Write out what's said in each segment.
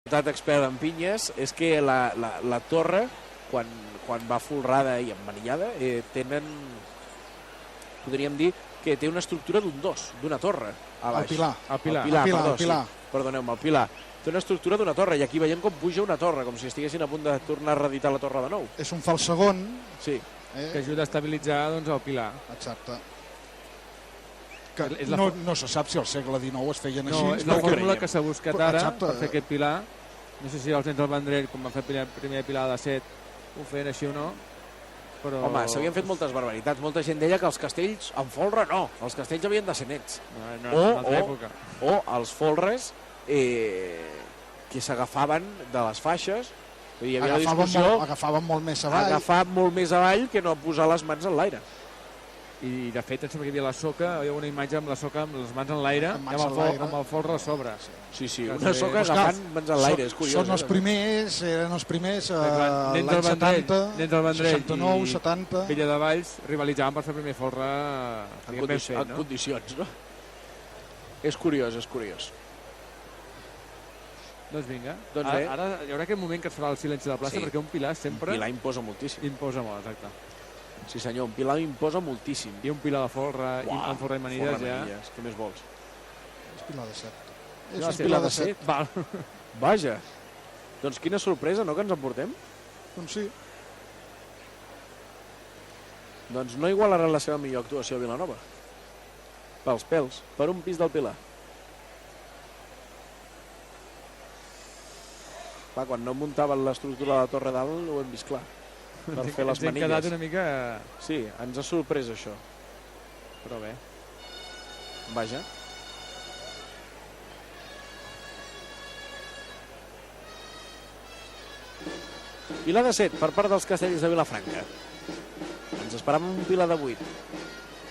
expert en pinyes és que la torre, quan va folrada i emmanillada, tenen, podríem dir, que té una estructura d'un dos, d'una torre a baix. El Pilar. Perdoneu-me, el Pilar. Té una estructura d'una torre, i aquí veiem com puja una torre, com si estiguessin a punt de tornar a reeditar la torre de nou. És un fals segon. Sí. Que ajuda a estabilitzar el Pilar. Exacte. Que no se sap si al segle XIX es feien així. No, és la fórmula que s'ha buscat ara per fer aquest Pilar. No sé si els nens del Vendrell, quan van fer el primer Pilar de 7, ho feien així o no. Però... Home, s'havien fet moltes barbaritats. Molta gent deia que els castells en folre no. Els castells havien de ser nets. O els folres que s'agafaven de les faixes. Hi havia agafaven molt més avall. Agafar molt més avall que no posar les mans en l'aire. I de fet em sembla que hi havia la soca, hi havia una imatge amb la soca amb les mans en l'aire i amb el folre a sobre. Sí, una soca agafant mans en l'aire, és curiós. Són els primers, eren els primers l'any 70, 69, 70... Villadevalls rivalitzaven per fer el primer folre en condicions, no? És curiós, és curiós. Doncs vinga, ara hi haurà aquest moment que es farà el silenci de la plaça, perquè un Pilar sempre... Un Pilar imposa moltíssim. Imposa molt, exacte. Sí senyor, un Pilar imposa moltíssim. I un Pilar de folre, amb folre i manilles ja... Què més vols? És Pilar de 7. És un Pilar de 7? Vaja. Doncs quina sorpresa, no, que ens emportem? Doncs sí. Doncs no igualarà la seva millor actuació a Vilanova. Pels pèls, per un pis del Pilar. Clar, quan no muntaven l'estructura de la Torre dalt ho hem vist clar. Per fer les manilles. Ens hem quedat una mica... Sí, ens ha sorprès això. Però bé. Vaja. Pilar de 7 per part dels castells de Vilafranca. Ens esperàvem un Pilar de 8,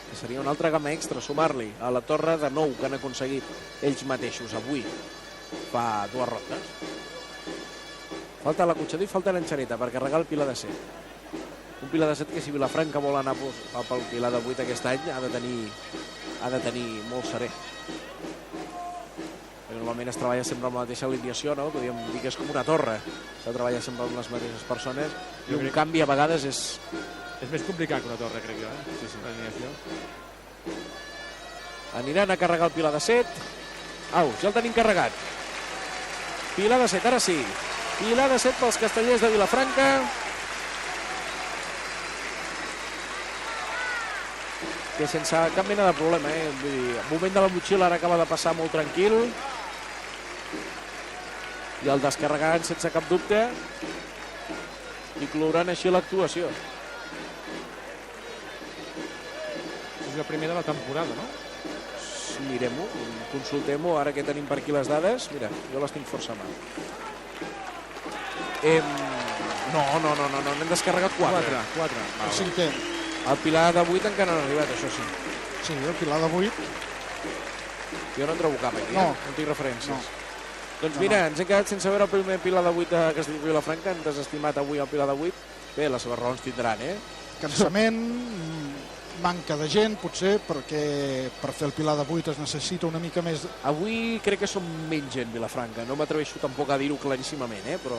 que seria una altra gamma extra, sumar-li a la torre de 9 que han aconseguit ells mateixos avui, fa 2 rondes. Falta la Cotxador i falta l'Enxaneta per carregar el Pilar de 7. Un Pilar de 7 que si Vilafranca vol anar pel Pilar de 8 aquest any ha de tenir molt serè. Perquè normalment es treballa sempre amb la mateixa alineació, no? Podríem dir que és com una torre. S'ha de treballar sempre amb les mateixes persones i un canvi a vegades és... És més complicat que una torre, crec jo, Sí, l'alineació. Aniran a carregar el Pilar de 7. Au, ja el tenim carregat. Pilar de 7, ara sí. Pilar de 7 pels castellers de Vilafranca. Que sense cap mena de problema, Vull dir, el moment de la motxilla ara acaba de passar molt tranquil. I el descarregaran sense cap dubte. I clouran així l'actuació. És la primera de la temporada, no? Mirem-ho, consultem-ho, ara que tenim per aquí les dades. Mira, jo les tinc força a mà. No, n'hem descarregat 4. El cinquè. El Pilar de 8 encara no ha arribat, això sí. Sí, el Pilar de 8. Jo no en trobo cap aquí, no tinc referències. No. Doncs mira, ens hem quedat sense veure el primer Pilar de 8 a Castelló de Vilafranca, hem desestimat avui el Pilar de 8. Bé, les seves raons tindran, Cansament, manca de gent, potser, perquè per fer el Pilar de 8 es necessita una mica més... Avui crec que som menys gent, Vilafranca. No m'atreveixo tampoc a dir-ho claríssimament, però...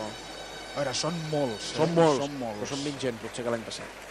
A veure, són molts. Són molts, però són menys gent, potser que l'any passat.